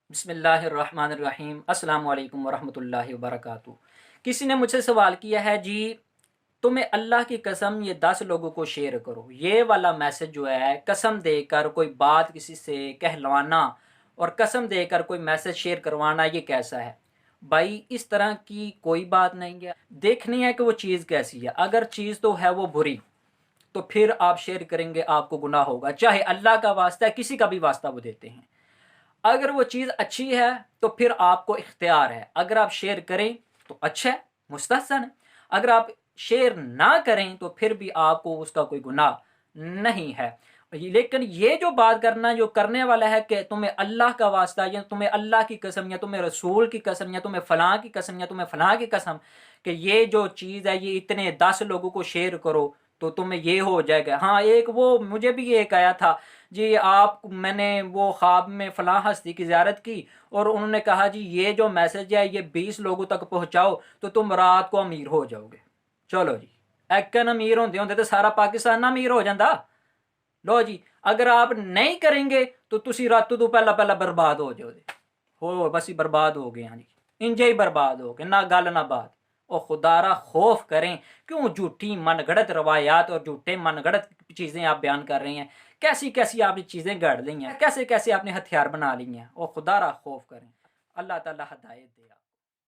بسم اللہ الرحمن الرحیم۔ السلام علیکم ورحمۃ اللہ وبرکاتہ۔ کسی نے مجھ سے سوال کیا ہے، جی تمہیں اللہ کی قسم یہ 10 لوگوں کو شیئر کرو، یہ والا میسج جو ہے قسم دے کر کوئی بات کسی سے کہلوانا اور قسم دے کر کوئی میسج شیئر کروانا، یہ کیسا ہے؟ بھائی اس طرح کی کوئی بات نہیں ہے، دیکھنی ہے کہ وہ چیز کیسی ہے۔ اگر چیز تو ہے وہ بری تو پھر آپ شیئر کریں گے، آپ کو گناہ ہوگا، چاہے اللہ کا واسطہ ہے، کسی کا بھی واسطہ وہ دیتے ہیں۔ اگر وہ چیز اچھی ہے تو پھر آپ کو اختیار ہے، اگر آپ شیئر کریں تو اچھا ہے، مستحسن ہے، اگر آپ شیئر نہ کریں تو پھر بھی آپ کو اس کا کوئی گناہ نہیں ہے۔ لیکن یہ جو بات کرنا جو کرنے والا ہے کہ تمہیں اللہ کا واسطہ یا تمہیں اللہ کی قسم یا تمہیں رسول کی قسم یا تمہیں فلاں کی قسم یا تمہیں فلاں کی قسم کہ یہ جو چیز ہے یہ اتنے 10 لوگوں کو شیئر کرو تو تمہیں یہ ہو جائے گا۔ ہاں، ایک وہ مجھے بھی ایک آیا تھا، جی میں نے وہ خواب میں فلاں ہستی کی زیارت کی اور انہوں نے کہا جی یہ جو میسج ہے یہ 20 لوگوں تک پہنچاؤ تو تم رات کو امیر ہو جاؤ گے۔ چلو جی، ایکن امیر ہوندے تو سارا پاکستان امیر ہو جاندہ۔ لو جی، اگر آپ نہیں کریں گے تو تسی راتوں تو پہلا برباد ہو جاؤ، ہو بس ہی برباد ہو گئے ہیں جی، انجے ہی برباد ہو گئے، نہ گل نہ بات۔ اور خدا را خوف کریں، کیوں جھوٹی من گڑت روایات اور جھوٹے من گڑت چیزیں آپ بیان کر رہے ہیں؟ کیسی کیسی آپ نے چیزیں گڑھ لی ہیں، کیسے کیسے آپ نے ہتھیار بنا لی ہیں، اور خدا را خوف کریں۔ اللہ تعالی ہدایت دے۔